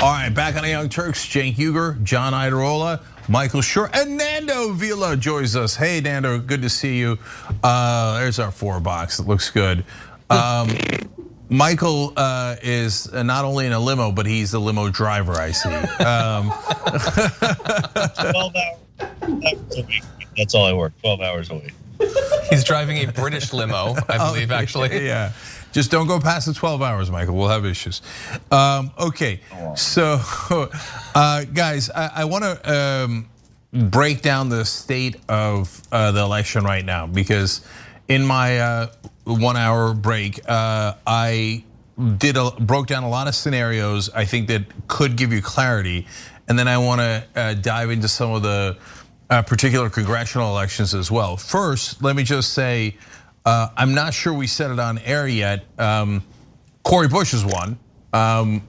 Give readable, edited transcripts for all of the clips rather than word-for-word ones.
All right, back on the Young Turks, Cenk Uygur, John Iadarola, Michael Shure, and Nando Vila joins us. Hey, Nando, good to see you. There's our 4 box, it looks good. Michael is not only in a limo, but he's the limo driver, I see. 12 hours a week, that's all I work, 12 hours a week. He's driving a British limo, I believe, actually. Yeah. Just don't go past the 12 hours, Michael. We'll have issues. Okay, so guys, I want to break down the state of the election right now, because in my 1 hour break, I broke down a lot of scenarios I think that could give you clarity, and then I want to dive into some of the particular congressional elections as well. First, let me just say, I'm not sure we said it on air yet. Cori Bush has won,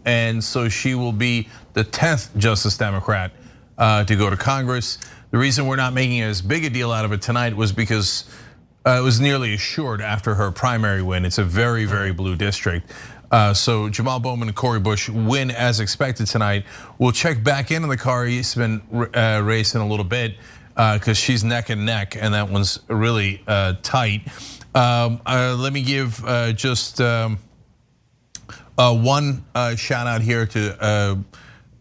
and so she will be the 10th Justice Democrat to go to Congress. The reason we're not making as big a deal out of it tonight was because it was nearly assured after her primary win. It's a very, very blue district. So Jamal Bowman and Cori Bush win as expected tonight. We'll check back into the Kari Eastman race in a little bit, because she's neck and neck, and that one's really tight. Let me give just one shout out here to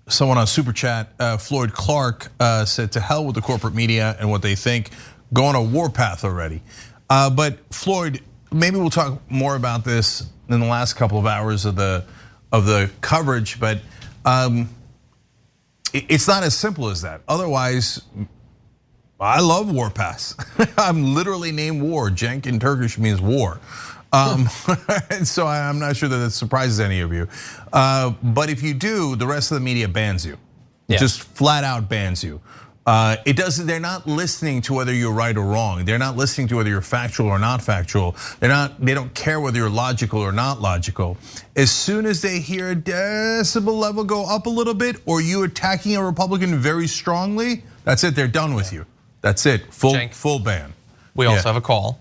someone on Super Chat. Floyd Clark said, "To hell with the corporate media and what they think. Go on a warpath already." But Floyd, maybe we'll talk more about this in the last couple of hours of the coverage, but it's not as simple as that. Otherwise, I love warpaths. I'm literally named War. Cenk in Turkish means war. And so I'm not sure that surprises any of you. But if you do, the rest of the media bans you. Yeah. Just flat out bans you. It doesn't. They're not listening to whether you're right or wrong. They're not listening to whether you're factual or not factual. They don't care whether you're logical or not logical. As soon as they hear a decibel level go up a little bit, or you attacking a Republican very strongly, that's it. They're done with you. That's it. Full ban. We also have a call.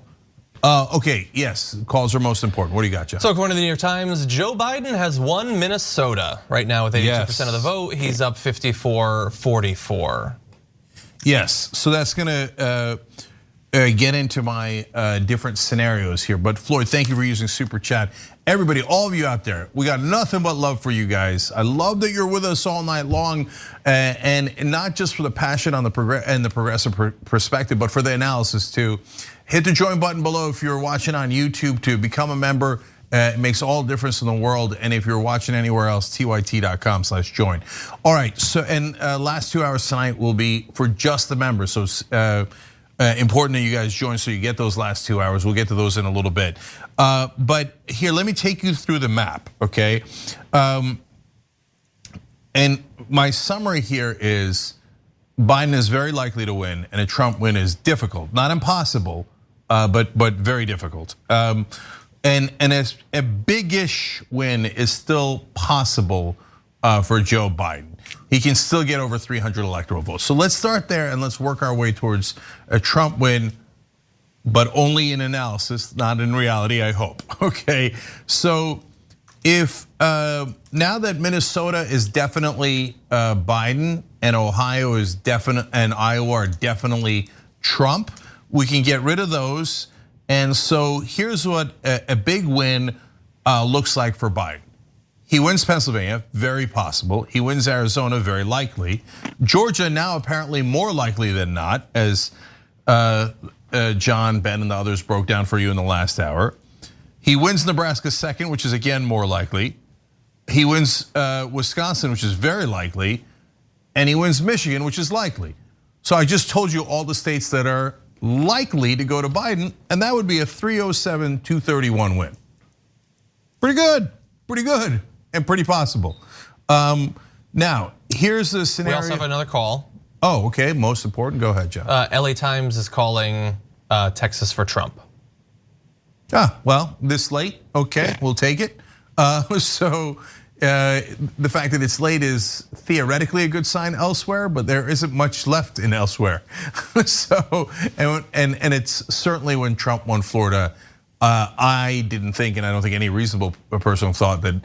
Okay, yes, calls are most important. What do you got, Jeff? So according to the New York Times, Joe Biden has won Minnesota right now with 82% of the vote. He's up 54-44. Yes, so that's gonna get into my different scenarios here. But Floyd, thank you for using Super Chat. Everybody, all of you out there, we got nothing but love for you guys. I love that you're with us all night long, and not just for the passion on the progressive perspective, but for the analysis too. Hit the join button below if you're watching on YouTube to become a member. It makes all the difference in the world. And if you're watching anywhere else, tyt.com/join. All right, so and last 2 hours tonight will be for just the members. So important that you guys join so you get those last 2 hours. We'll get to those in a little bit. But here, let me take you through the map, okay? And my summary here is Biden is very likely to win, and a Trump win is difficult. Not impossible, but very difficult. And a big-ish win is still possible for Joe Biden. He can still get over 300 electoral votes. So let's start there and let's work our way towards a Trump win, but only in analysis, not in reality, I hope. Okay, so if now that Minnesota is definitely Biden and Ohio is definite and Iowa are definitely Trump, we can get rid of those. And so here's what a big win looks like for Biden. He wins Pennsylvania, very possible. He wins Arizona, very likely. Georgia now apparently more likely than not, as John, Ben, and the others broke down for you in the last hour. He wins Nebraska second, which is again more likely. He wins Wisconsin, which is very likely. And he wins Michigan, which is likely. So I just told you all the states that are likely to go to Biden, and that would be a 307-231 win. Pretty good, and pretty possible. Now, here's the scenario. We also have another call. Oh, okay, most important, go ahead, Jeff. LA Times is calling Texas for Trump. Well, this late, okay, we'll take it. The fact that it's late is theoretically a good sign elsewhere, but there isn't much left in elsewhere. So, and it's certainly when Trump won Florida, I didn't think, and I don't think any reasonable person thought that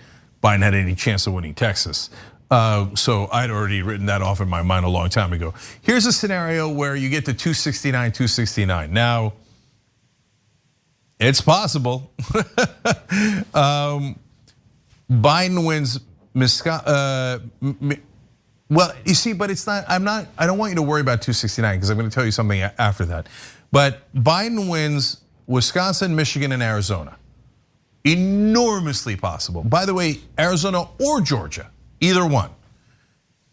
Biden had any chance of winning Texas. So I'd already written that off in my mind a long time ago. Here's a scenario where you get to 269, 269. Now, it's possible. Biden wins. Well, you see, but it's not. I don't want you to worry about 269 because I'm going to tell you something after that. But Biden wins Wisconsin, Michigan, and Arizona. Enormously possible. By the way, Arizona or Georgia, either one.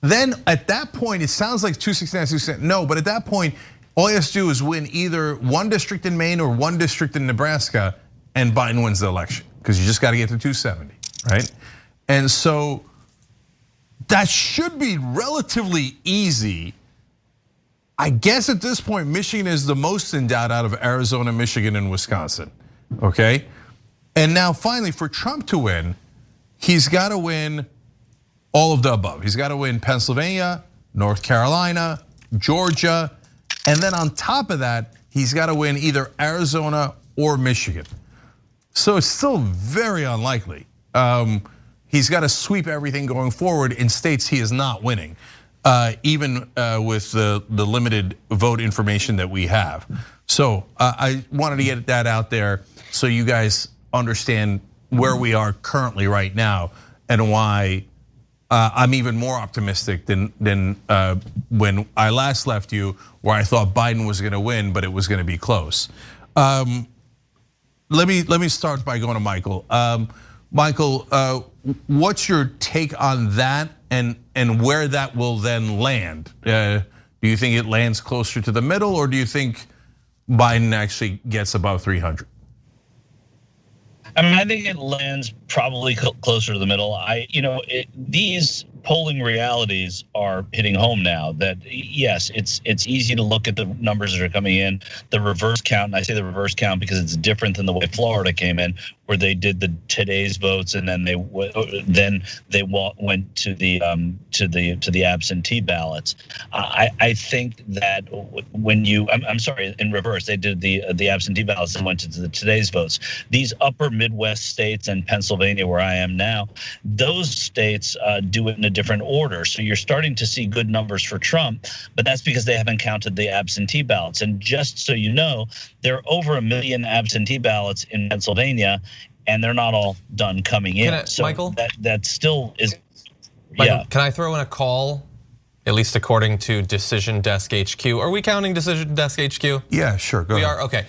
Then at that point, it sounds like 269, 269. No, but at that point, all he has to do is win either one district in Maine or one district in Nebraska, and Biden wins the election because you just got to get to 270, right? And so that should be relatively easy. I guess at this point, Michigan is the most in doubt out of Arizona, Michigan, and Wisconsin, okay? And now finally, for Trump to win, he's got to win all of the above. He's got to win Pennsylvania, North Carolina, Georgia, and then on top of that, he's got to win either Arizona or Michigan. So it's still very unlikely. He's got to sweep everything going forward in states he is not winning, even with the limited vote information that we have. So I wanted to get that out there so you guys understand where we are currently right now and why I'm even more optimistic than when I last left you, where I thought Biden was going to win, but it was going to be close. Let me start by going to Michael. Michael, what's your take on that and where that will then land? Do you think it lands closer to the middle, or do you think Biden actually gets above 300? I mean, I think it lands probably closer to the middle. These polling realities are hitting home now. That yes, it's easy to look at the numbers that are coming in, the reverse count, and I say the reverse count because it's different than the way Florida came in, where they did the today's votes and then they went to the absentee ballots. I think that when you, I'm sorry, in reverse, they did the absentee ballots and went to the today's votes. These upper Midwest states and Pennsylvania, where I am now, those states do it in a different order. So you're starting to see good numbers for Trump, but that's because they haven't counted the absentee ballots. And just so you know, there are over 1 million absentee ballots in Pennsylvania, and they're not all done coming in. So Michael, that still is. Michael, yeah. Can I throw in a call? At least according to Decision Desk HQ. Are we counting Decision Desk HQ? Yeah, sure. Go ahead. We are, okay.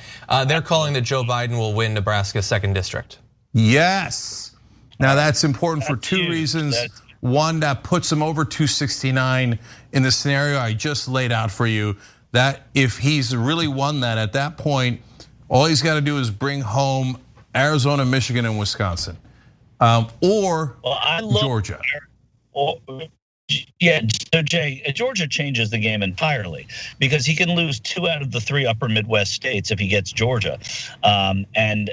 They're calling that Joe Biden will win Nebraska's 2nd district. Yes. Now that's important for two reasons. One, that puts him over 269 in the scenario I just laid out for you. That if he's really won that at that point, all he's got to do is bring home Arizona, Michigan, and Wisconsin, or Georgia. Yeah, so Jay, Georgia changes the game entirely because he can lose 2 out of the 3 upper Midwest states if he gets Georgia, and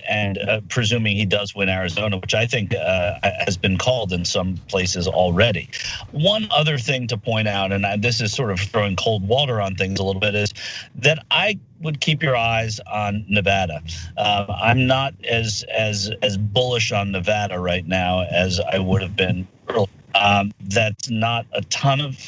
presuming he does win Arizona, which I think has been called in some places already. One other thing to point out, and this is sort of throwing cold water on things a little bit, is that I would keep your eyes on Nevada. I'm not as bullish on Nevada right now as I would have been earlier. That's not a ton of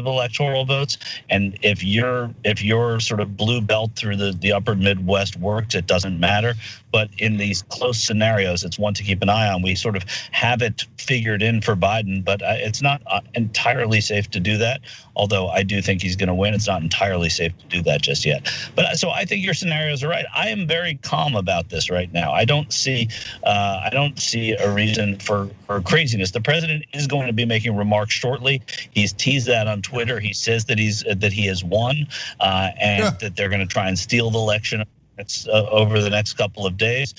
electoral votes, and if your sort of blue belt through the upper Midwest works, it doesn't matter. But in these close scenarios, it's one to keep an eye on. We sort of have it figured in for Biden, but it's not entirely safe to do that. Although I do think he's going to win, it's not entirely safe to do that just yet. But so I think your scenarios are right. I am very calm about this right now. I don't see a reason for craziness. The president is going to be making remarks shortly. He's teased that on Twitter. He says that he has won, and that they're going to try and steal the election. It's over the next couple of days.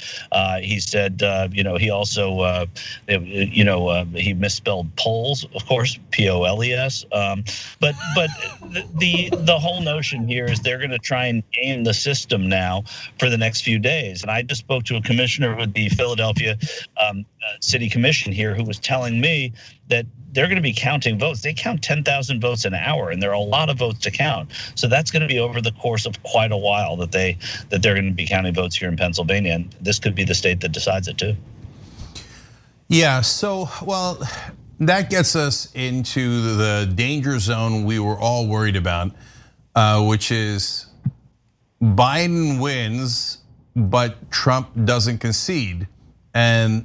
He said, he also, he misspelled polls, of course, POLES. But the whole notion here is they're going to try and game the system now for the next few days. And I just spoke to a commissioner with the Philadelphia City Commission here who was telling me that they're going to be counting votes. They count 10,000 votes an hour, and there are a lot of votes to count. So that's going to be over the course of quite a while that they're going to be counting votes here in Pennsylvania, and this could be the state that decides it too. Yeah. So, well, that gets us into the danger zone we were all worried about, which is Biden wins, but Trump doesn't concede and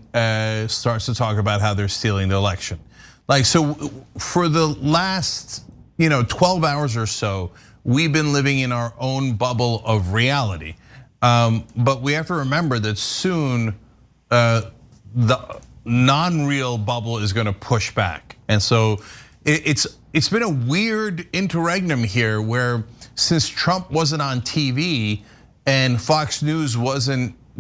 starts to talk about how they're stealing the election. Like, so for the last 12 hours or so, we've been living in our own bubble of reality. But we have to remember that soon the non-real bubble is going to push back. And so it's been a weird interregnum here where since Trump wasn't on TV and Fox News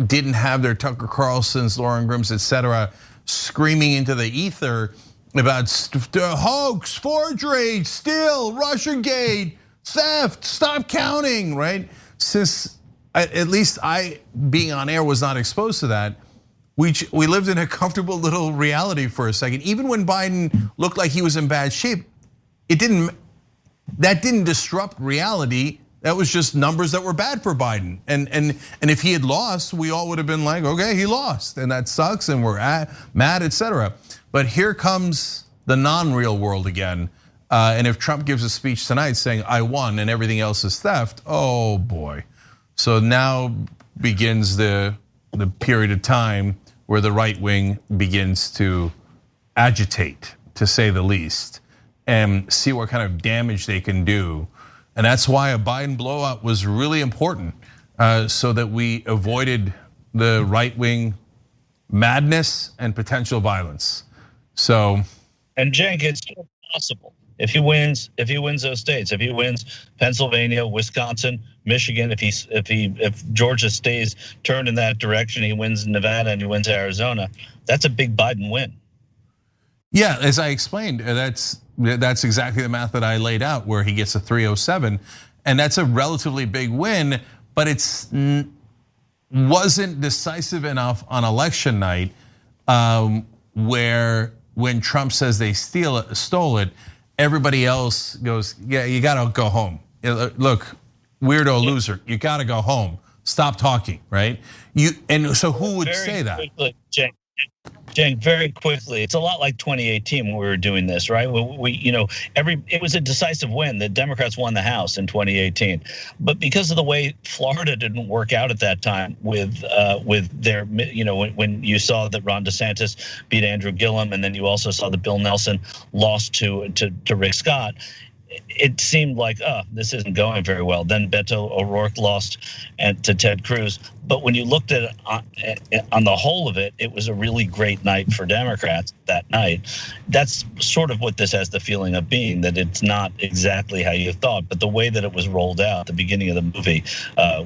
didn't have their Tucker Carlson's, Lauren Grimm's, etc., screaming into the ether about hoax, forgery, steal, Russiagate, theft, stop counting, right? Since at least I, being on air, was not exposed to that, we lived in a comfortable little reality for a second. Even when Biden looked like he was in bad shape, that didn't disrupt reality. That was just numbers that were bad for Biden. And if he had lost, we all would have been like, okay, he lost, and that sucks, and we're mad, etc. But here comes the non-real world again. And if Trump gives a speech tonight saying, I won and everything else is theft, oh boy. So now begins the period of time where the right wing begins to agitate, to say the least, and see what kind of damage they can do. And that's why a Biden blowout was really important, so that we avoided the right wing madness and potential violence. So, and Cenk, it's still possible. If he wins those states, if he wins Pennsylvania, Wisconsin, Michigan, if Georgia stays turned in that direction, he wins Nevada and he wins Arizona, that's a big Biden win. Yeah, as I explained, that's exactly the math that I laid out, where he gets a 307, and that's a relatively big win, but it's wasn't decisive enough on election night, where when Trump says they stole it, everybody else goes, yeah, you gotta go home. Look, weirdo loser, you gotta go home. Stop talking, right? And so who would say that? Cenk, very quickly, it's a lot like 2018 when we were doing this, right? It was a decisive win. The Democrats won the House in 2018, but because of the way Florida didn't work out at that time with their, when you saw that Ron DeSantis beat Andrew Gillum, and then you also saw that Bill Nelson lost to Rick Scott. It seemed like, this isn't going very well. Then Beto O'Rourke lost to Ted Cruz. But when you looked at it on the whole of it, it was a really great night for Democrats that night. That's sort of what this has the feeling of being, that it's not exactly how you thought, but the way that it was rolled out at the beginning of the movie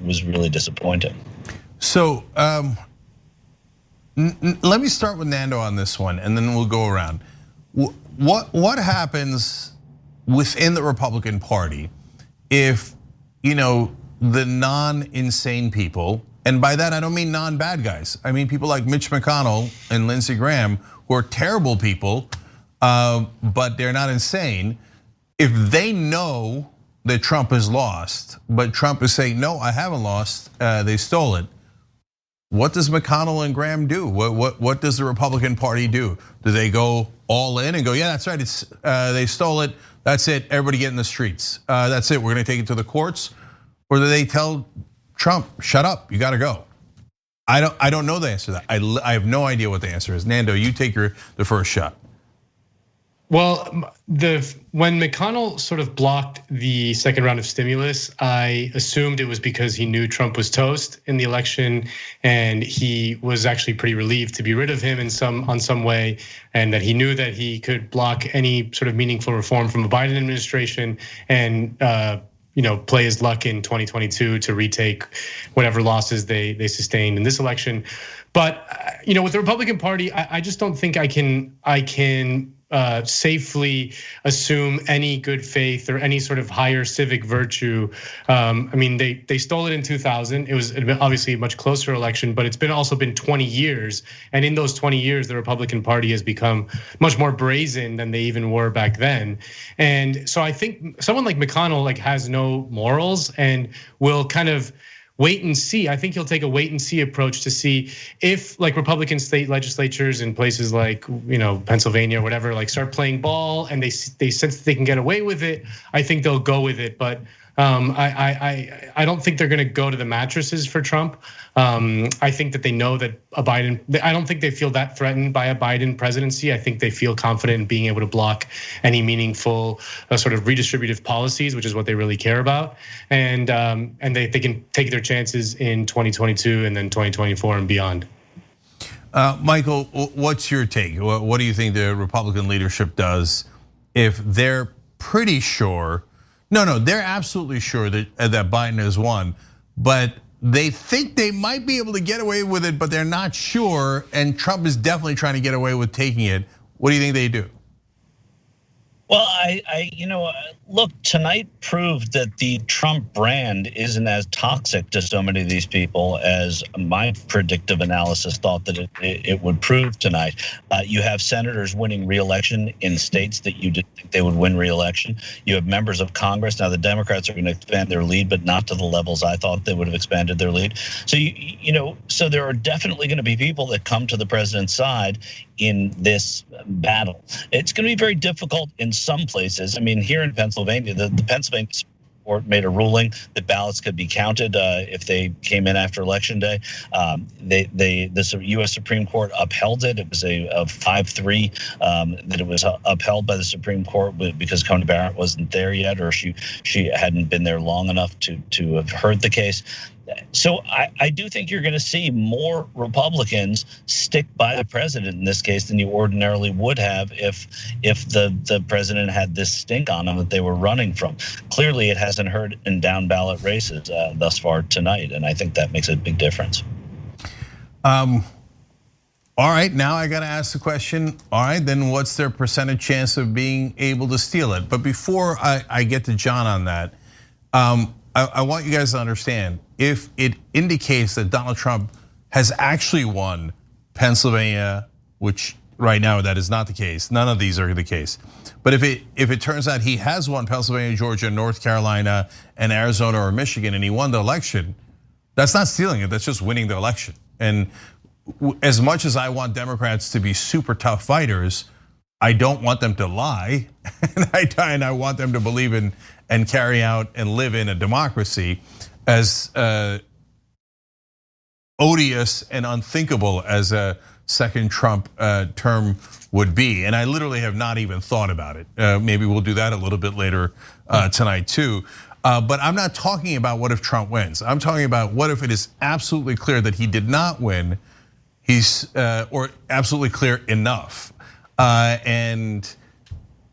was really disappointing. So let me start with Nando on this one, and then we'll go around. What happens within the Republican Party if the non-insane people, and by that I don't mean non-bad guys, I mean people like Mitch McConnell and Lindsey Graham, who are terrible people, but they're not insane. If they know that Trump has lost, but Trump is saying, no, I haven't lost, they stole it, what does McConnell and Graham do? What does the Republican Party do? Do they go all in and go, yeah, that's right, they stole it, that's it, everybody get in the streets, that's it, we're gonna take it to the courts? Or do they tell Trump, shut up, you gotta go? I don't know the answer to that. I have no idea what the answer is. Nando, you take the first shot. Well, when McConnell sort of blocked the second round of stimulus, I assumed it was because he knew Trump was toast in the election, and he was actually pretty relieved to be rid of him on some way, and that he knew that he could block any sort of meaningful reform from a Biden administration and play his luck in 2022 to retake whatever losses they sustained in this election. But with the Republican Party, I just don't think I can safely assume any good faith or any sort of higher civic virtue. They stole it in 2000. It was obviously a much closer election, but it's also been 20 years. And in those 20 years, the Republican Party has become much more brazen than they even were back then. And so I think someone like McConnell has no morals and will kind of wait and see. I think he'll take a wait and see approach to see if like Republican state legislatures in places like Pennsylvania or whatever like start playing ball and they sense that they can get away with it. I think they'll go with it, but I don't think they're going to go to the mattresses for Trump. I think that they know that I don't think they feel that threatened by a Biden presidency. I think they feel confident in being able to block any meaningful sort of redistributive policies, which is what they really care about. And they can take their chances in 2022 and then 2024 and beyond. Michael, what's your take? What do you think the Republican leadership does if they're pretty sure? No, they're absolutely sure that Biden has won, but they think they might be able to get away with it, but they're not sure. And Trump is definitely trying to get away with taking it. What do you think they do? Well, look, tonight proved that the Trump brand isn't as toxic to so many of these people as my predictive analysis thought that it would prove tonight. You have senators winning re-election in states that you didn't think they would win re-election. You have members of Congress. Now the Democrats are going to expand their lead, but not to the levels I thought they would have expanded their lead. So so there are definitely going to be people that come to the president's side in this battle. It's going to be very difficult in some places. I mean, here in Pennsylvania, the Pennsylvania Supreme Court made a ruling that ballots could be counted if they came in after Election Day. The U.S. Supreme Court upheld it. It was a 5-3 that it was upheld by the Supreme Court because Coney Barrett wasn't there yet, or she hadn't been there long enough to have heard the case. So I do think you're going to see more Republicans stick by the president in this case than you ordinarily would have if the president had this stink on them that they were running from. Clearly, it hasn't hurt in down ballot races thus far tonight, and I think that makes a big difference. All right, now I got to ask the question. All right, then what's their percentage chance of being able to steal it? But before I get to John on that, I want you guys to understand, if it indicates that Donald Trump has actually won Pennsylvania, which right now that is not the case, none of these are the case. But if it turns out he has won Pennsylvania, Georgia, North Carolina, and Arizona or Michigan, and he won the election, that's not stealing it, that's just winning the election. And as much as I want Democrats to be super tough fighters, I don't want them to lie, and I want them to believe in and carry out and live in a democracy, as odious and unthinkable as a second Trump term would be. And I literally have not even thought about it. Maybe we'll do that a little bit later tonight too. But I'm not talking about what if Trump wins. I'm talking about what if it is absolutely clear that he did not win, or absolutely clear enough. And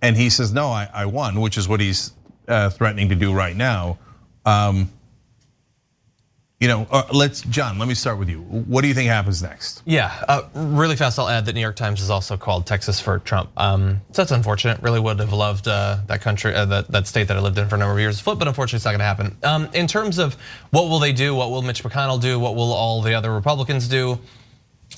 he says, no, I won, which is what he's threatening to do right now. John, let me start with you. What do you think happens next? Yeah, really fast, I'll add that New York Times is also called Texas for Trump. So that's unfortunate. Really would have loved that country, that state that I lived in for a number of years to flip, but unfortunately it's not gonna happen. In terms of what will they do, what will Mitch McConnell do, what will all the other Republicans do,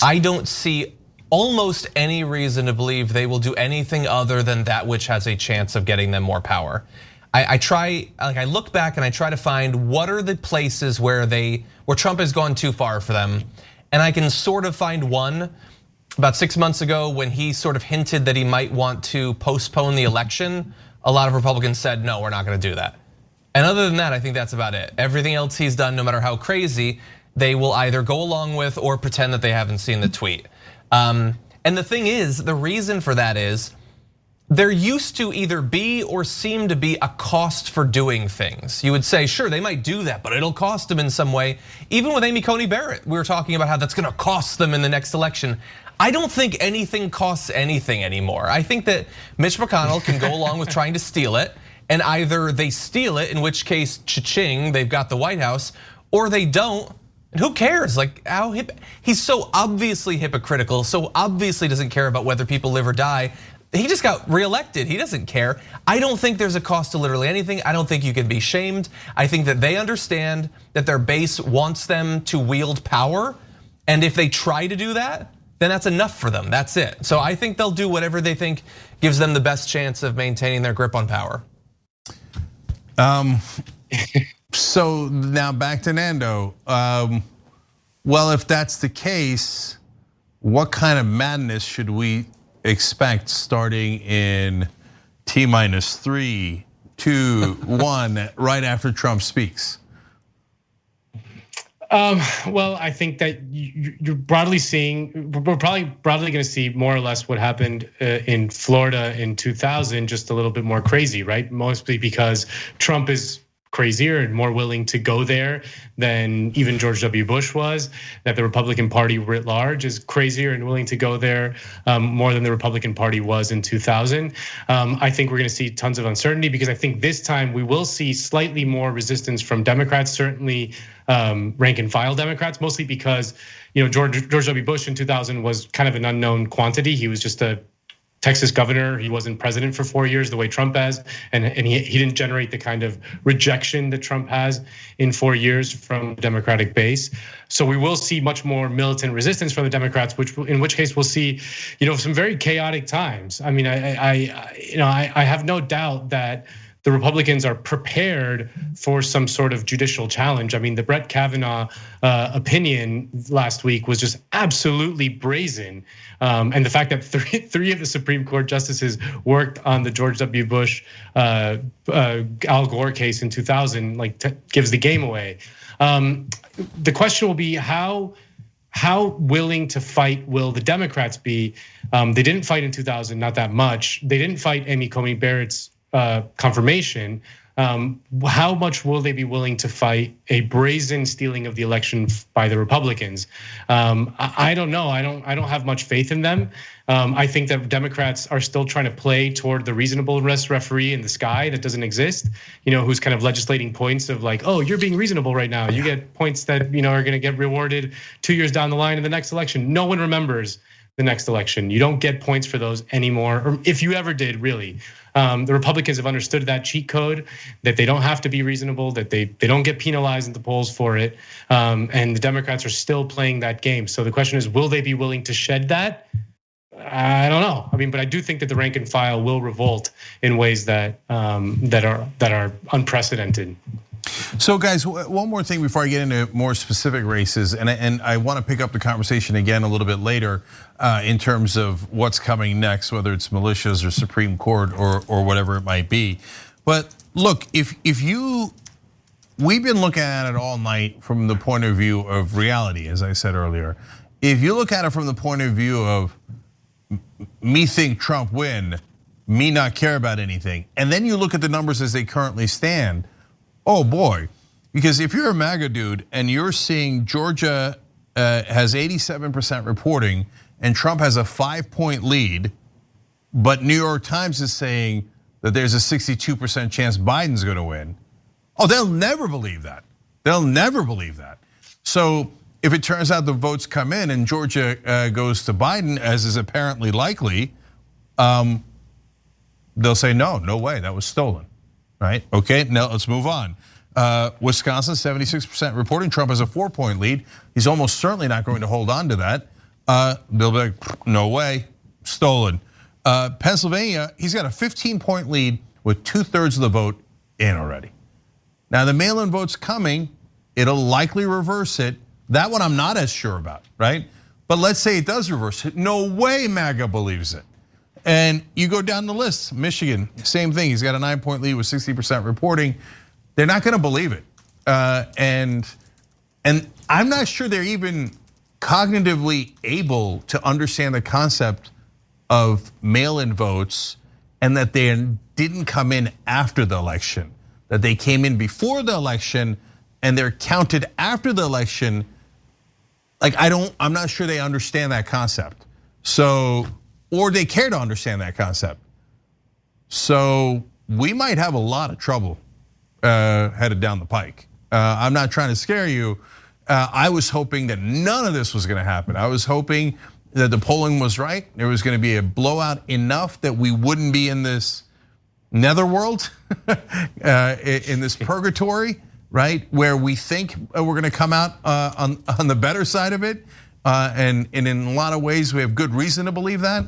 I don't see almost any reason to believe they will do anything other than that which has a chance of getting them more power. I look back and I try to find what are the places where Trump has gone too far for them. And I can sort of find one about 6 months ago when he sort of hinted that he might want to postpone the election. A lot of Republicans said, no, we're not gonna do that. And other than that, I think that's about it. Everything else he's done, no matter how crazy, they will either go along with or pretend that they haven't seen the tweet. And the thing is, the reason for that is, there used to either be or seem to be a cost for doing things. You would say, sure, they might do that, but it'll cost them in some way. Even with Amy Coney Barrett, we were talking about how that's gonna cost them in the next election. I don't think anything costs anything anymore. I think that Mitch McConnell can go along with trying to steal it, and either they steal it, in which case, cha-ching, they've got the White House, or they don't, and who cares? Like, he's so obviously hypocritical, so obviously doesn't care about whether people live or die. He just got reelected, he doesn't care. I don't think there's a cost to literally anything. I don't think you can be shamed. I think that they understand that their base wants them to wield power. And if they try to do that, then that's enough for them, that's it. So I think they'll do whatever they think gives them the best chance of maintaining their grip on power. So now back to Nando. Well, if that's the case, what kind of madness should we expect starting in T-3, 2, 1, right after Trump speaks? Well, I think that you're broadly seeing, we're probably broadly going to see more or less what happened in Florida in 2000, just a little bit more crazy, right? Mostly because Trump is crazier and more willing to go there than even George W. Bush was, that the Republican Party writ large is crazier and willing to go there more than the Republican Party was in 2000. I think we're going to see tons of uncertainty because I think this time we will see slightly more resistance from Democrats, certainly rank and file Democrats, mostly because George W. Bush in 2000 was kind of an unknown quantity. He was just a Texas governor. He wasn't president for 4 years the way Trump has, and he didn't generate the kind of rejection that Trump has in 4 years from the Democratic base. So we will see much more militant resistance from the Democrats, in which case we'll see, some very chaotic times. I mean, I have no doubt that the Republicans are prepared for some sort of judicial challenge. I mean, the Brett Kavanaugh opinion last week was just absolutely brazen. And the fact that three of the Supreme Court justices worked on the George W. Bush, Al Gore case in 2000, gives the game away. The question will be how willing to fight will the Democrats be? They didn't fight in 2000, not that much. They didn't fight Amy Coney Barrett's confirmation. How much will they be willing to fight a brazen stealing of the election by the Republicans? I don't know. I don't have much faith in them. I think that Democrats are still trying to play toward the reasonableness referee in the sky that doesn't exist. Who's kind of legislating points of oh, you're being reasonable right now. You get points that are going to get rewarded 2 years down the line in the next election. No one remembers the next election. You don't get points for those anymore, or if you ever did, really. The Republicans have understood that cheat code, that they don't have to be reasonable, that they don't get penalized in the polls for it, and the Democrats are still playing that game. So the question is, will they be willing to shed that? I don't know. I mean, but I do think that the rank and file will revolt in ways that are unprecedented. So guys, one more thing before I get into more specific races, and I want to pick up the conversation again a little bit later in terms of what's coming next, whether it's militias or Supreme Court or whatever it might be. But look, we've been looking at it all night from the point of view of reality, as I said earlier. If you look at it from the point of view of me think Trump win, me not care about anything, and then you look at the numbers as they currently stand. Oh boy, because if you're a MAGA dude and you're seeing Georgia has 87% reporting and Trump has a 5-point lead, but New York Times is saying that there's a 62% chance Biden's going to win. Oh, they'll never believe that. They'll never believe that. So if it turns out the votes come in and Georgia goes to Biden, as is apparently likely, they'll say, no way, that was stolen. Right? Okay, now let's move on. Wisconsin, 76% reporting. Trump has a 4-point lead. He's almost certainly not going to hold on to that. They'll be like, no way, stolen. Pennsylvania, he's got a 15-point lead with 2/3 of the vote in already. Now the mail-in vote's coming. It'll likely reverse it. That one I'm not as sure about, right? But let's say it does reverse it. No way MAGA believes it. And you go down the list, Michigan, same thing. He's got a 9-point lead with 60% reporting. They're not going to believe it. And I'm not sure they're even cognitively able to understand the concept of mail-in votes and that they didn't come in after the election, that they came in before the election and they're counted after the election. I'm not sure they understand that concept. So, or they care to understand that concept. So we might have a lot of trouble headed down the pike. I'm not trying to scare you. I was hoping that none of this was gonna happen. I was hoping that the polling was right. There was gonna be a blowout enough that we wouldn't be in this netherworld, in this purgatory, right? Where we think we're gonna come out on the better side of it. And in a lot of ways, we have good reason to believe that.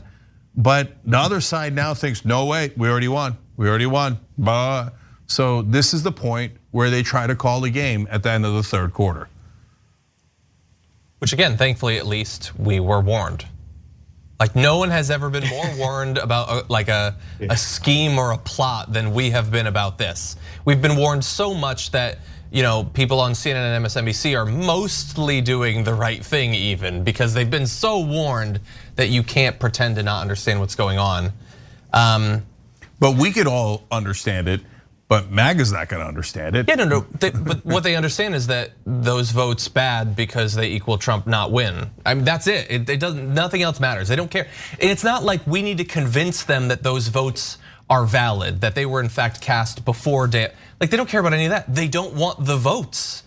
But the other side now thinks, no way, we already won. We already won. So this is the point where they try to call the game at the end of the third quarter. Which again, thankfully, at least we were warned. Like no one has ever been more warned about a scheme or a plot than we have been about this. We've been warned so much that people on CNN and MSNBC are mostly doing the right thing even because they've been so warned that you can't pretend to not understand what's going on. But we could all understand it. But MAGA's not going to understand it. Yeah, no. But what they understand is that those votes bad because they equal Trump not win. I mean, that's it. It doesn't. Nothing else matters. They don't care. And it's not like we need to convince them that those votes are valid, that they were in fact cast before day. Like they don't care about any of that. They don't want the votes.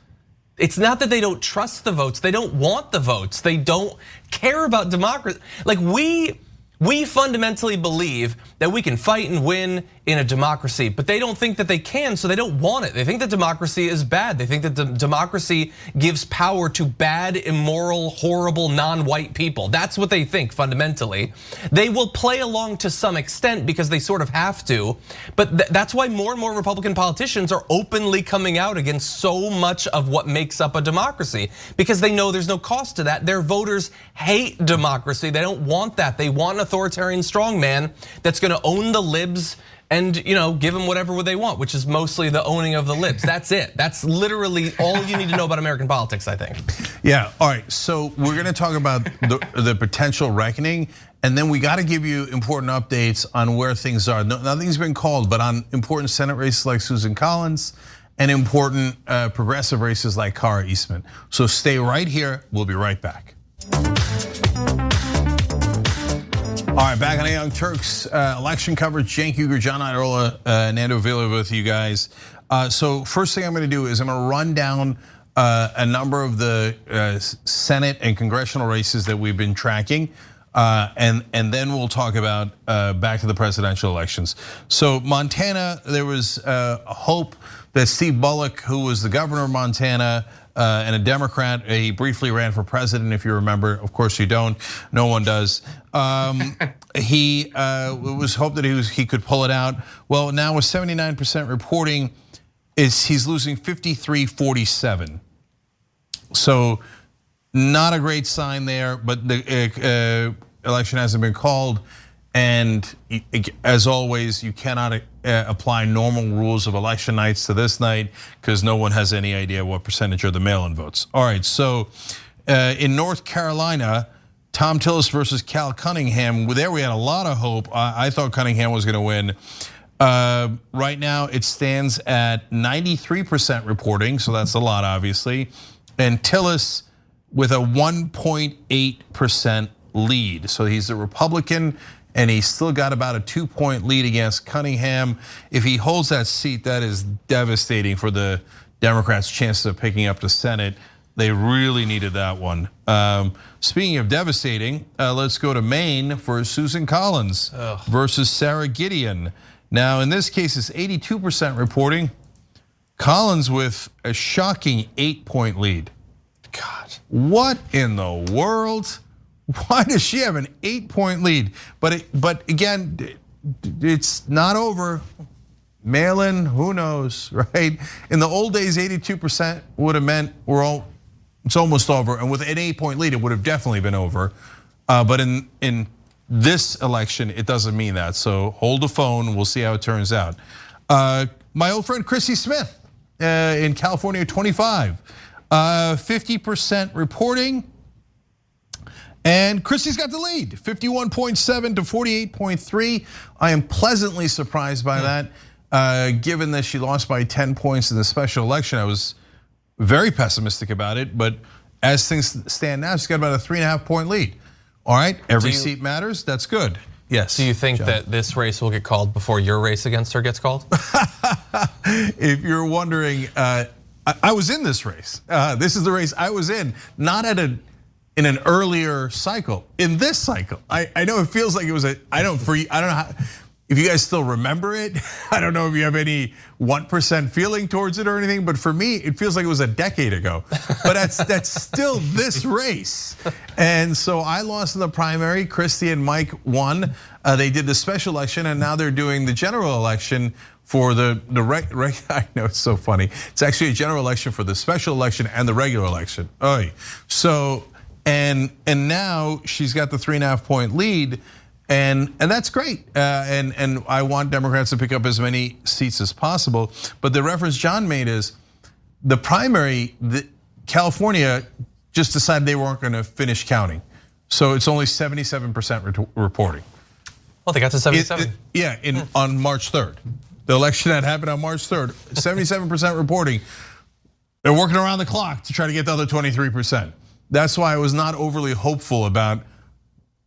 It's not that they don't trust the votes. They don't want the votes. They don't care about democracy. Like we fundamentally believe that we can fight and win in a democracy, but they don't think that they can, so they don't want it. They think that democracy is bad. They think that democracy gives power to bad, immoral, horrible, non-white people. That's what they think fundamentally. They will play along to some extent because they sort of have to, but that's why more and more Republican politicians are openly coming out against so much of what makes up a democracy because they know there's no cost to that. Their voters hate democracy. They don't want that. They want an authoritarian strongman that's going to own the libs and give them whatever they want, which is mostly the owning of the libs. That's it. That's literally all you need to know about American politics, I think. Yeah, all right, so we're gonna talk about the potential reckoning, and then we gotta give you important updates on where things are. Nothing's been called, but on important Senate races like Susan Collins and important progressive races like Kara Eastman. So stay right here, we'll be right back. All right, back on the Young Turks election coverage. Cenk, Uygur, John Iadarola, Nando, Vila with you guys. So first thing I'm going to do is I'm going to run down a number of the Senate and congressional races that we've been tracking, and then we'll talk about back to the presidential elections. So Montana, there was a hope that Steve Bullock, who was the governor of Montana, and a Democrat, he briefly ran for president, if you remember. Of course you don't, no one does. He was hoped that he could pull it out. Well, now with 79% reporting, he's losing 53-47. So not a great sign there, but the election hasn't been called. And as always, you cannot apply normal rules of election nights to this night because no one has any idea what percentage are the mail-in votes. All right, so in North Carolina, Tom Tillis versus Cal Cunningham. There we had a lot of hope. I thought Cunningham was going to win. Right now, it stands at 93% reporting, so that's a lot, obviously. And Tillis with a 1.8% lead. So he's a Republican, and he's still got about a 2-point lead against Cunningham. If he holds that seat, that is devastating for the Democrats' chances of picking up the Senate. They really needed that one. Speaking of devastating, let's go to Maine for Susan Collins versus Sarah Gideon. Now, in this case, it's 82% reporting. Collins with a shocking 8-point lead. God, what in the world? Why does she have an 8-point lead? But again, it's not over. Mail-in, who knows, right? In the old days, 82% would have meant it's almost over. And with an 8-point lead, it would have definitely been over. But in this election, it doesn't mean that. So hold the phone, we'll see how it turns out. My old friend Chrissy Smith in California, 25, 50% reporting. And Christie's got the lead, 51.7 to 48.3. I am pleasantly surprised by that, given that she lost by 10 points in the special election. I was very pessimistic about it, but as things stand now, she's got about a 3.5-point lead. All right, every seat matters, that's good. Yes. Do you think that this race will get called before your race against her gets called? If you're wondering, I was in this race. This is the race I was in, not in an earlier cycle. In this cycle, I know it feels like it was I don't know how. if you guys still remember it. I don't know if you have any 1% feeling towards it or anything, but for me, it feels like it was a decade ago. But that's still this race. And so I lost in the primary. Christie and Mike won. They did the special election, and now they're doing the general election for the I know it's so funny. It's actually a general election for the special election and the regular election. So and now she's got the 3.5 point lead. And that's great, and I want Democrats to pick up as many seats as possible. But the reference John made is the primary. California just decided they weren't going to finish counting, so it's only 77% reporting. Well, they got to 77. On March 3rd, the election that happened on March 3rd, 77% reporting. They're working around the clock to try to get the other 23%. That's why I was not overly hopeful about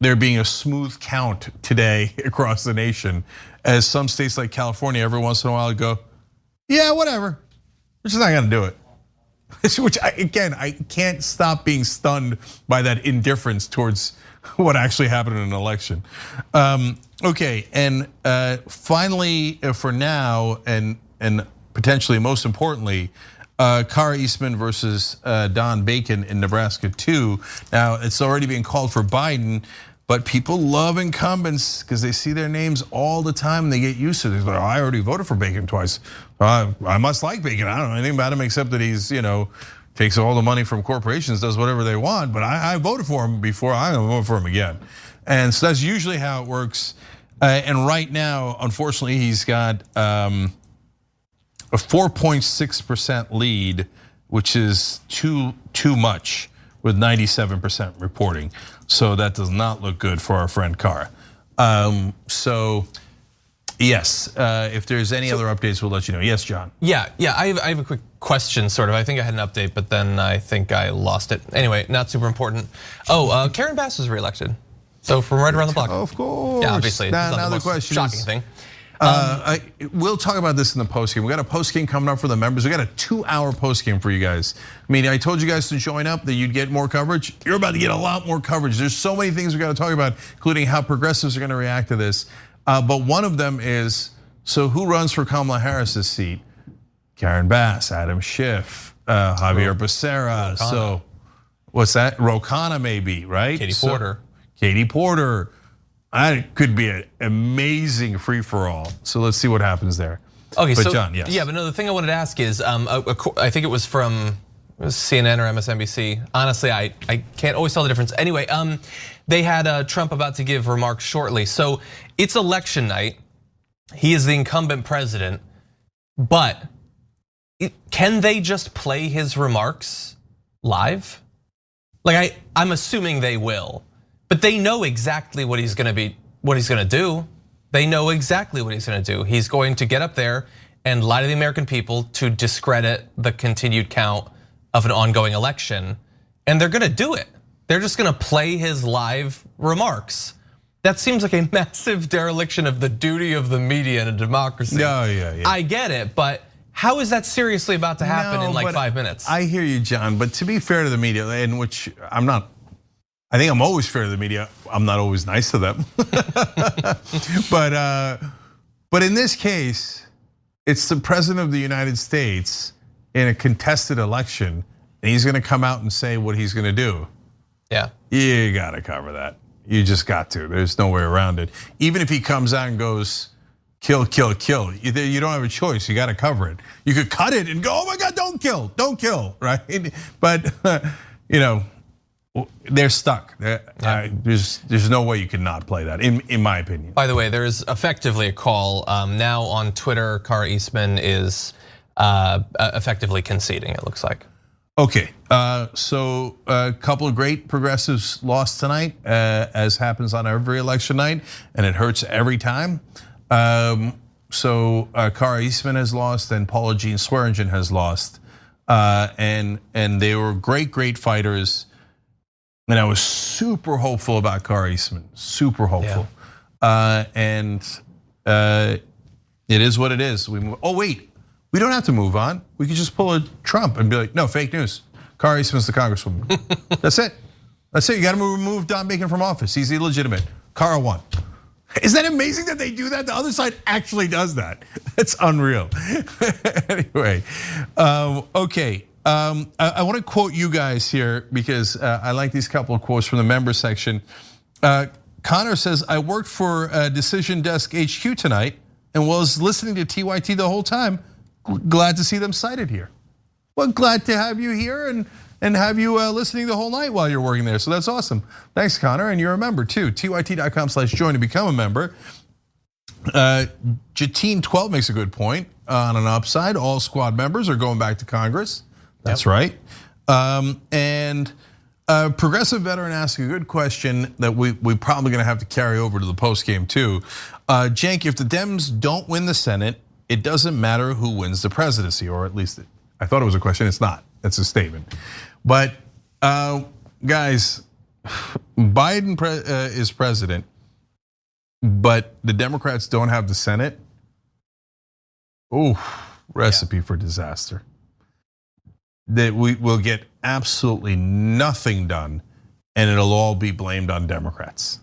there being a smooth count today across the nation, as some states like California every once in a while go, yeah, whatever, we're just not gonna do it. Which I can't stop being stunned by that indifference towards what actually happened in an election. Okay, and finally, for now, and potentially most importantly, Kara Eastman versus Don Bacon in Nebraska 2. Now, it's already being called for Biden, but people love incumbents because they see their names all the time and they get used to it. They're like, I already voted for Bacon twice. I must like Bacon. I don't know anything about him except that he's, takes all the money from corporations, does whatever they want. But I voted for him before. I'm gonna vote for him again. And so that's usually how it works. And right now, unfortunately, he's got a 4.6% lead, which is too much, with 97% reporting. So that does not look good for our friend Kara. So yes, if there's any other updates, we'll let you know. Yes, John. Yeah, I have a quick question, sort of. I think I had an update, but then I think I lost it. Anyway, not super important. Karen Bass was reelected. So from right around the block. Of course. Yeah, obviously. Now the question shocking is, thing. We'll talk about this in the postgame. We got a postgame coming up for the members. We got a 2-hour postgame for you guys. I mean, I told you guys to join up that you'd get more coverage. You're about to get a lot more coverage. There's so many things we got to talk about, including how progressives are going to react to this. But one of them is, so who runs for Kamala Harris's seat? Karen Bass, Adam Schiff, Javier Becerra. So what's that? Ro Khanna maybe, right? Katie Porter. Katie Porter. That could be an amazing free-for-all. So let's see what happens there. Okay, but so John, yes. Yeah, but no, the thing I wanted to ask is, I think it was from CNN or MSNBC. Honestly, I can't always tell the difference. Anyway, they had Trump about to give remarks shortly. So it's election night. He is the incumbent president, but can they just play his remarks live? Like I'm assuming they will. But they know exactly what he's gonna do. They know exactly what he's gonna do. He's going to get up there and lie to the American people to discredit the continued count of an ongoing election. And they're gonna do it. They're just gonna play his live remarks. That seems like a massive dereliction of the duty of the media in a democracy. Yeah. I get it, but how is that seriously about to happen in like 5 minutes? I hear you, John, but to be fair to the media, in which I'm not, I think I'm always fair to the media. I'm not always nice to them. But in this case, it's the president of the United States in a contested election, and he's gonna come out and say what he's gonna do. Yeah. You gotta cover that. You just got to. There's no way around it. Even if he comes out and goes, kill, kill, kill, you don't have a choice. You gotta cover it. You could cut it and go, oh my God, don't kill, right? But they're stuck. There's no way you can not play that, in my opinion. By the way, there is effectively a call now on Twitter. Kara Eastman is effectively conceding, it looks like. Okay, so a couple of great progressives lost tonight, as happens on every election night, and it hurts every time. So Kara Eastman has lost, and Paula Jean Swearengin has lost, and they were great fighters. And I was super hopeful about Kara Eastman, super hopeful. Yeah. And it is what it is. Oh wait, we don't have to move on. We could just pull a Trump and be like, no, fake news. Kara Eastman's the congresswoman. That's it. You got to remove Don Bacon from office. He's illegitimate. Kara won. Isn't that amazing that they do that? The other side actually does that. It's unreal. Anyway, okay. I want to quote you guys here because I like these couple of quotes from the member section. Connor says, I worked for Decision Desk HQ tonight and was listening to TYT the whole time. Glad to see them cited here. Well, glad to have you here and have you listening the whole night while you're working there. So that's awesome. Thanks, Connor. And you're a member too. TYT.com/join to become a member. Jatine12 makes a good point on an upside. All squad members are going back to Congress. That's right. And Progressive Veteran asks a good question that we're probably gonna have to carry over to the post game too. Cenk, if the Dems don't win the Senate, it doesn't matter who wins the presidency, or at least I thought it was a question. It's not. It's a statement. But guys, Biden is president, but the Democrats don't have the Senate. Oh, recipe for disaster. That we will get absolutely nothing done, and it'll all be blamed on Democrats.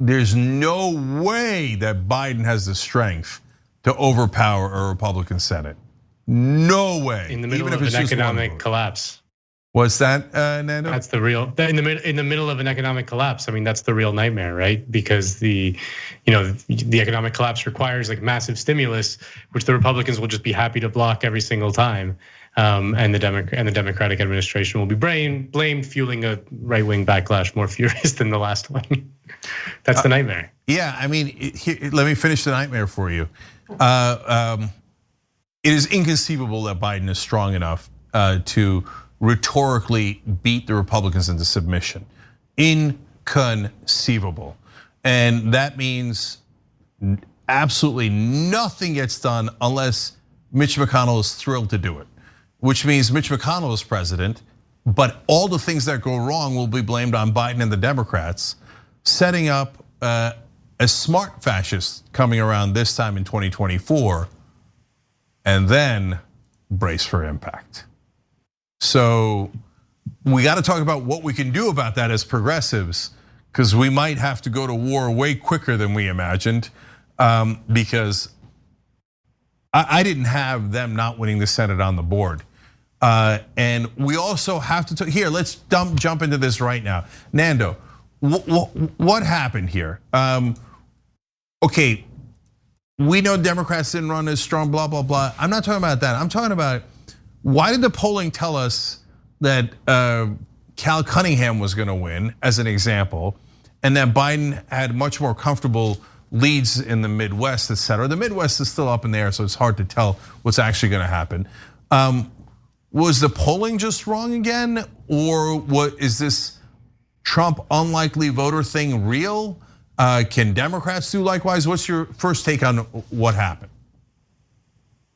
There's no way that Biden has the strength to overpower a Republican Senate. No way. In the middle of an economic collapse. What's that, Nando? That's the real, in the middle of an economic collapse. I mean, that's the real nightmare, right? Because the economic collapse requires like massive stimulus, which the Republicans will just be happy to block every single time. And the Democratic administration will be blamed, fueling a right-wing backlash more furious than the last one. That's the nightmare. Yeah, I mean, let me finish the nightmare for you. It is inconceivable that Biden is strong enough to rhetorically beat the Republicans into submission. Inconceivable. And that means absolutely nothing gets done unless Mitch McConnell is thrilled to do it, which means Mitch McConnell is president, but all the things that go wrong will be blamed on Biden and the Democrats, setting up a smart fascist coming around this time in 2024, and then brace for impact. So we got to talk about what we can do about that as progressives, because we might have to go to war way quicker than we imagined, because I didn't have them not winning the Senate on the board. And we also have to talk, here, let's jump into this right now. Nando, what happened here? Okay, we know Democrats didn't run as strong, blah, blah, blah. I'm not talking about that. I'm talking about, why did the polling tell us that Cal Cunningham was gonna win, as an example, and that Biden had much more comfortable leads in the Midwest, et cetera? The Midwest is still up in the air, so it's hard to tell what's actually gonna happen. Was the polling just wrong again? Or what is this Trump unlikely voter thing real? Can Democrats do likewise? What's your first take on what happened?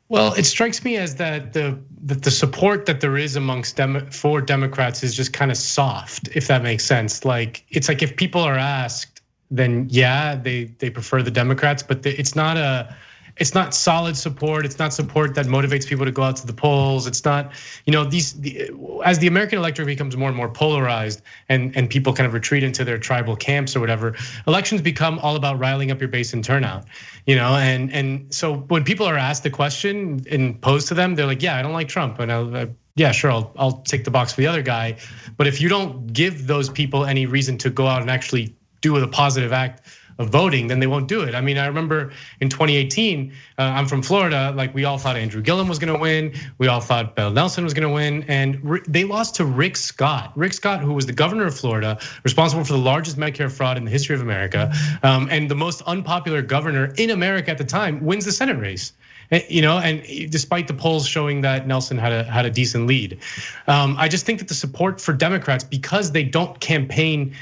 Well, it strikes me as that the support that there is amongst for Democrats is just kind of soft, if that makes sense. Like, it's like if people are asked, then yeah, they prefer the Democrats, but it's not solid support. It's not support that motivates people to go out to the polls. It's not, as the American electorate becomes more and more polarized and people kind of retreat into their tribal camps or whatever, elections become all about riling up your base and turnout, and so when people are asked the question and posed to them, they're like, yeah, I don't like Trump, and yeah, sure, I'll tick the box for the other guy. But if you don't give those people any reason to go out and actually do a positive act of voting, then they won't do it. I mean, I remember in 2018, I'm from Florida, like we all thought Andrew Gillum was gonna win. We all thought Bill Nelson was gonna win, and they lost to Rick Scott. Rick Scott, who was the governor of Florida, responsible for the largest Medicare fraud in the history of America, and the most unpopular governor in America at the time, wins the Senate race. And despite the polls showing that Nelson had a decent lead. I just think that the support for Democrats, because they don't campaign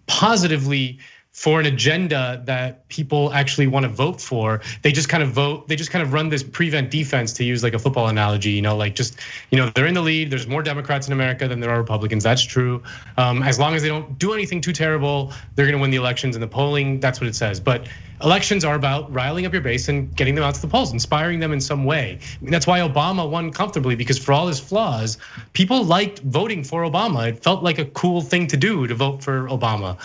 positively for an agenda that people actually want to vote for, they just kind of run this prevent defense, to use like a football analogy, they're in the lead. There's more Democrats in America than there are Republicans. That's true. As long as they don't do anything too terrible, they're gonna win the elections, and the polling, that's what it says. But elections are about riling up your base and getting them out to the polls, inspiring them in some way. I mean, that's why Obama won comfortably, because for all his flaws, people liked voting for Obama. It felt like a cool thing to do to vote for Obama.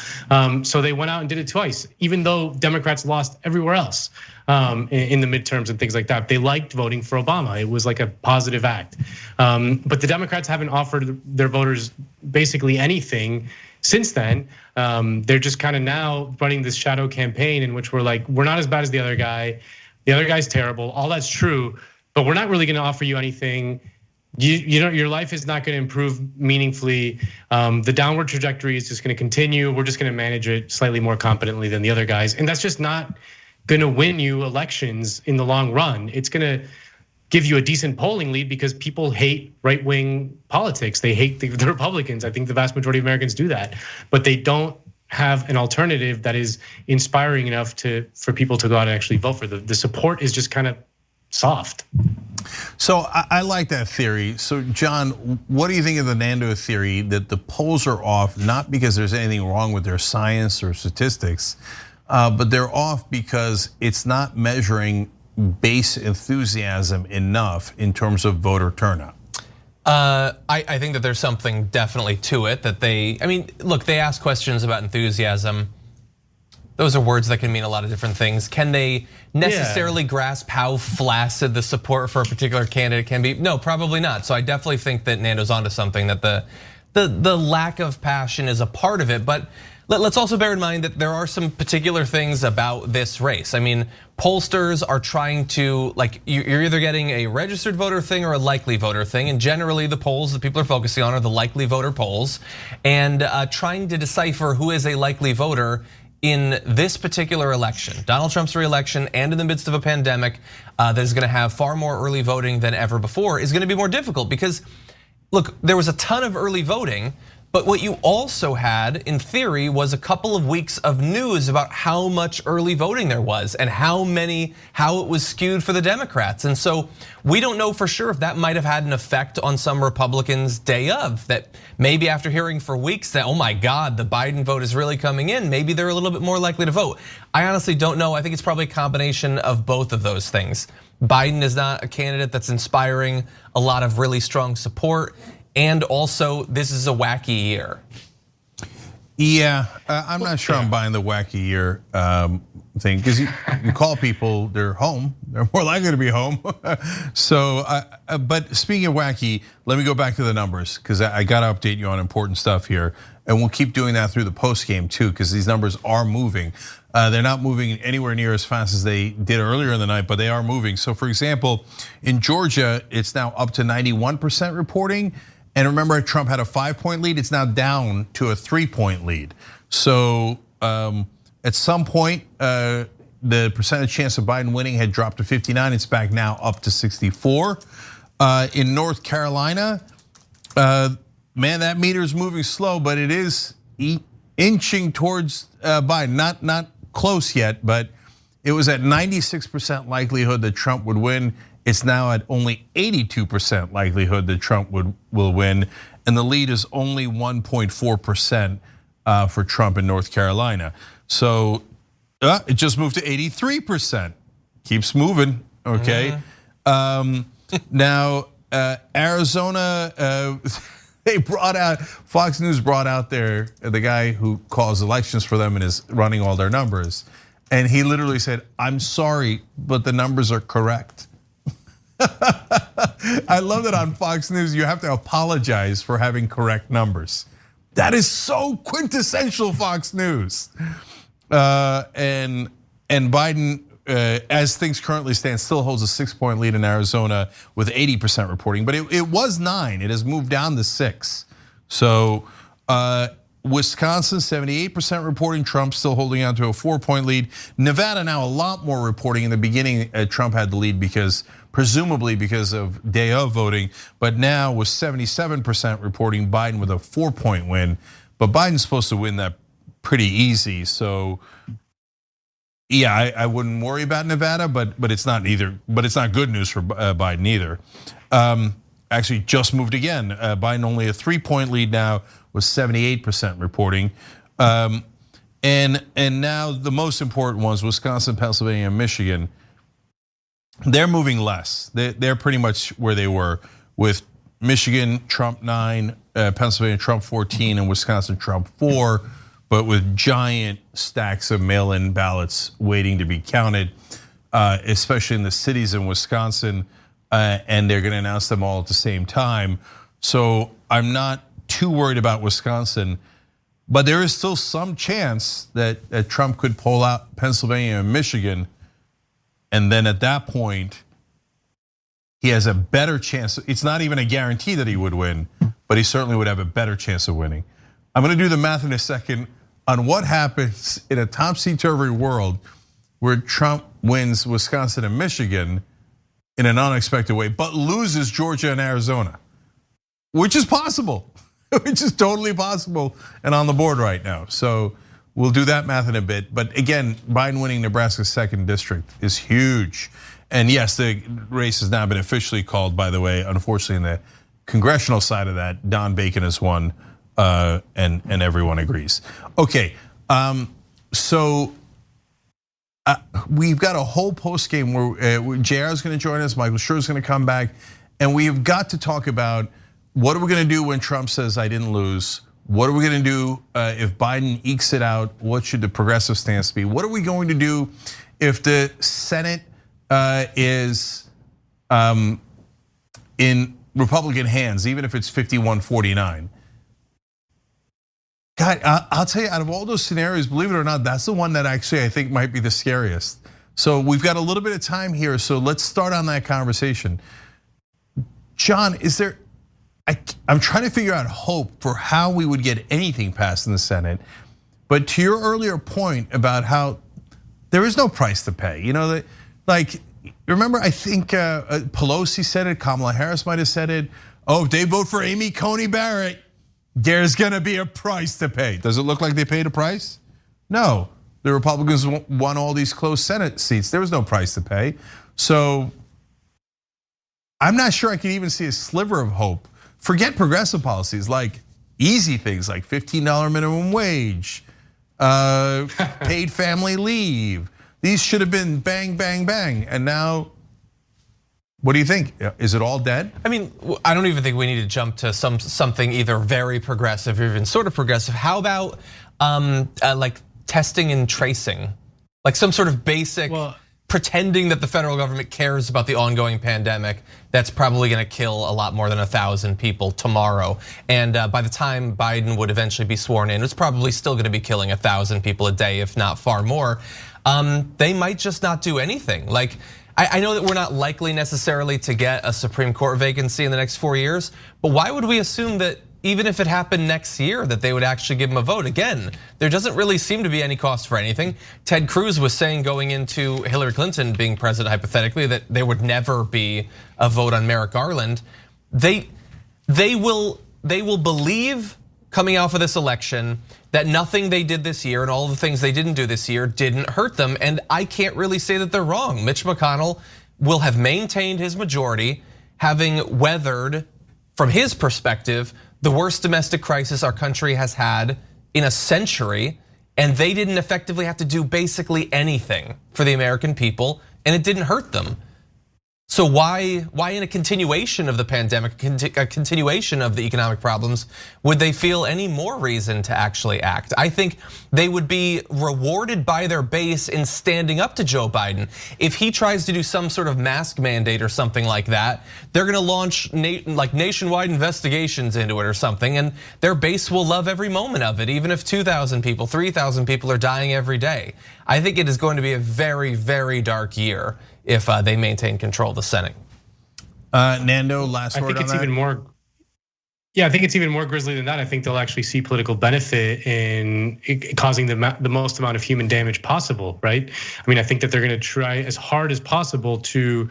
So they went out and did it twice, even though Democrats lost everywhere else in the midterms and things like that. They liked voting for Obama. It was like a positive act. But the Democrats haven't offered their voters basically anything since then. They're just kind of now running this shadow campaign in which we're like, we're not as bad as the other guy. The other guy's terrible. All that's true, but we're not really going to offer you anything. You know, your life is not going to improve meaningfully. The downward trajectory is just going to continue. We're just going to manage it slightly more competently than the other guys, and that's just not going to win you elections in the long run. It's going to give you a decent polling lead because people hate right-wing politics. They hate the Republicans. I think the vast majority of Americans do that, but they don't have an alternative that is inspiring enough for people to go out and actually vote for them. The support is just kind of soft. So I like that theory. So John, what do you think of the Nando theory that the polls are off, not because there's anything wrong with their science or statistics, but they're off because it's not measuring base enthusiasm enough in terms of voter turnout? I think that there's something definitely to it that look, they ask questions about enthusiasm. Those are words that can mean a lot of different things. Can they necessarily grasp how flaccid the support for a particular candidate can be? No, probably not. So I definitely think that Nando's onto something, that the lack of passion is a part of it. But let's also bear in mind that there are some particular things about this race. I mean, pollsters are trying to, like, you're either getting a registered voter thing or a likely voter thing. And generally the polls that people are focusing on are the likely voter polls. And trying to decipher who is a likely voter in this particular election, Donald Trump's re-election, and in the midst of a pandemic that is gonna have far more early voting than ever before, is gonna be more difficult because, look, there was a ton of early voting, but what you also had, in theory, was a couple of weeks of news about how much early voting there was and how it was skewed for the Democrats. And so we don't know for sure if that might have had an effect on some Republicans' day of, that maybe after hearing for weeks that, oh my God, the Biden vote is really coming in, maybe they're a little bit more likely to vote. I honestly don't know. I think it's probably a combination of both of those things. Biden is not a candidate that's inspiring a lot of really strong support. And also, this is a wacky year. Yeah, I'm not sure I'm buying the wacky year thing, because you call people, they're home, they're more likely to be home. So, but speaking of wacky, let me go back to the numbers, because I got to update you on important stuff here. And we'll keep doing that through the post game too, because these numbers are moving. They're not moving anywhere near as fast as they did earlier in the night, but they are moving. So for example, in Georgia, it's now up to 91% reporting. And remember, Trump had a 5-point lead. It's now down to a 3-point lead. So at some point, the percentage chance of Biden winning had dropped to 59. It's back now up to 64. In North Carolina, man, that meter is moving slow, but it is inching towards Biden. Not close yet, but it was at 96% likelihood that Trump would win. It's now at only 82% likelihood that Trump will win, and the lead is only 1.4% for Trump in North Carolina. So it just moved to 83%. Keeps moving, okay? Now Arizona, they brought out, Fox News brought out the guy who calls elections for them and is running all their numbers, and he literally said, "I'm sorry, but the numbers are correct." I love that on Fox News you have to apologize for having correct numbers. That is so quintessential Fox News. And Biden, as things currently stand, still holds a 6-point lead in Arizona with 80% reporting, but it was 9. It has moved down to 6. So Wisconsin, 78% reporting, Trump still holding on to a 4-point lead. Nevada now a lot more reporting. In the beginning, Trump had the lead presumably because of day of voting, but now with 77% reporting, Biden with a 4-point win. But Biden's supposed to win that pretty easy. So yeah, I wouldn't worry about Nevada, but it's not either. But it's not good news for Biden either. Actually, just moved again. Biden only a 3-point lead now with 78% reporting. And And now the most important ones, Wisconsin, Pennsylvania, and Michigan, they're moving less. They're pretty much where they were, with Michigan, Trump 9, Pennsylvania, Trump 14, and Wisconsin, Trump 4, but with giant stacks of mail-in ballots waiting to be counted, especially in the cities in Wisconsin, and they're gonna announce them all at the same time. So I'm not too worried about Wisconsin, but there is still some chance that Trump could pull out Pennsylvania and Michigan, and then at that point, he has a better chance. It's not even a guarantee that he would win, but he certainly would have a better chance of winning. I'm gonna do the math in a second on what happens in a topsy-turvy world where Trump wins Wisconsin and Michigan in an unexpected way, but loses Georgia and Arizona, which is possible, which is totally possible and on the board right now. So we'll do that math in a bit. But again, Biden winning Nebraska's 2nd district is huge. And yes, the race has now been officially called, by the way. Unfortunately, in the congressional side of that, Don Bacon has won, and everyone agrees. Okay, so we've got a whole post game where JR is going to join us, Michael Shure is going to come back, and we've got to talk about what are we going to do when Trump says I didn't lose. What are we going to do if Biden ekes it out? What should the progressive stance be? What are we going to do if the Senate is in Republican hands, even if it's 51-49? God, I'll tell you, out of all those scenarios, believe it or not, that's the one that actually I think might be the scariest. So we've got a little bit of time here, so let's start on that conversation. John, is there, I'm trying to figure out hope for how we would get anything passed in the Senate. But to your earlier point about how there is no price to pay, you know, like, remember, I think Pelosi said it, Kamala Harris might have said it. Oh, if they vote for Amy Coney Barrett, there's gonna be a price to pay. Does it look like they paid a price? No, the Republicans won all these close Senate seats. There was no price to pay. So I'm not sure I can even see a sliver of hope. Forget progressive policies, like easy things like $15 minimum wage, paid family leave. These should have been bang, bang, bang. And now, what do you think? Is it all dead? I mean, I don't even think we need to jump to something either very progressive or even sort of progressive. How about like testing and tracing? Like some sort of basic, pretending that the federal government cares about the ongoing pandemic that's probably gonna kill a lot more than 1,000 people tomorrow. And by the time Biden would eventually be sworn in, it's probably still gonna be killing 1,000 people a day, if not far more. They might just not do anything. Like, I know that we're not likely necessarily to get a Supreme Court vacancy in the next 4 years, but why would we assume that even if it happened next year that they would actually give him a vote? Again, there doesn't really seem to be any cost for anything. Ted Cruz was saying going into Hillary Clinton being president hypothetically that there would never be a vote on Merrick Garland. They will believe coming out of this election that nothing they did this year and all the things they didn't do this year didn't hurt them. And I can't really say that they're wrong. Mitch McConnell will have maintained his majority, having weathered, from his perspective, the worst domestic crisis our country has had in a century. And they didn't effectively have to do basically anything for the American people, and it didn't hurt them. So why in a continuation of the pandemic, a continuation of the economic problems, would they feel any more reason to actually act? I think they would be rewarded by their base in standing up to Joe Biden. If he tries to do some sort of mask mandate or something like that, they're gonna launch like nationwide investigations into it or something, and their base will love every moment of it, even if 2,000 people, 3,000 people are dying every day. I think it is going to be a very, very dark year if they maintain control of the Senate. Nando, last word on that? I think it's even more grisly than that. I think they'll actually see political benefit in causing the most amount of human damage possible, right? I mean, I think that they're gonna try as hard as possible to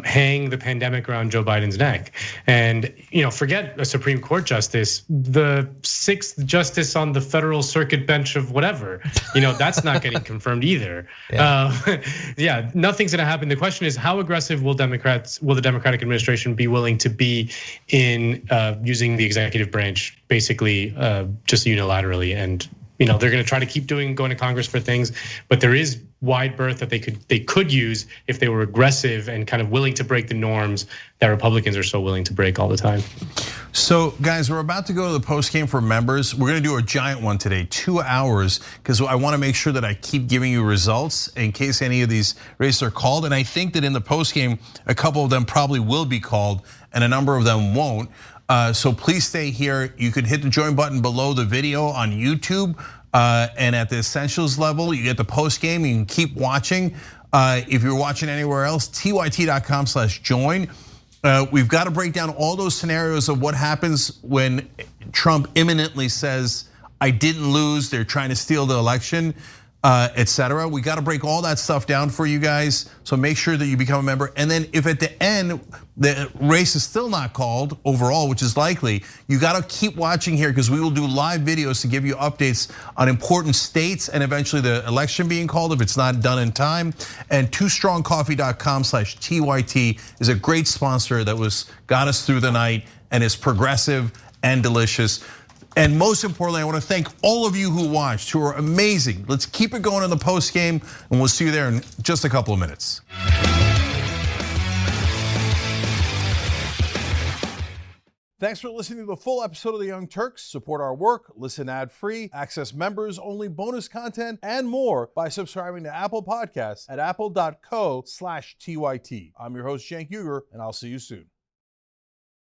hang the pandemic around Joe Biden's neck. And forget a Supreme Court justice, the 6th justice on the federal circuit bench of whatever, that's not getting confirmed either. Yeah, nothing's gonna happen. The question is, how aggressive will the Democratic administration be willing to be in using the executive branch basically just unilaterally? And they're going to try to keep going to Congress for things, but there is wide berth that they could use if they were aggressive and kind of willing to break the norms that Republicans are so willing to break all the time. So guys, we're about to go to the post game for members. We're gonna do a giant one today, 2 hours, because I wanna make sure that I keep giving you results in case any of these races are called. And I think that in the post game, a couple of them probably will be called and a number of them won't. So please stay here. You can hit the join button below the video on YouTube. And at the essentials level, you get the post game. You can keep watching. If you're watching anywhere else, tyt.com/join. We've got to break down all those scenarios of what happens when Trump imminently says, I didn't lose, they're trying to steal the election, etc. We got to break all that stuff down for you guys. So make sure that you become a member. And then if at the end, the race is still not called overall, which is likely, you got to keep watching here because we will do live videos to give you updates on important states and eventually the election being called if it's not done in time. And twostrongcoffee.com/TYT is a great sponsor that got us through the night and is progressive and delicious. And most importantly, I want to thank all of you who watched, who are amazing. Let's keep it going in the post game, and we'll see you there in just a couple of minutes. Thanks for listening to the full episode of The Young Turks. Support our work, listen ad-free, access members-only bonus content, and more by subscribing to Apple Podcasts at apple.co/TYT. I'm your host, Cenk Uygur, and I'll see you soon.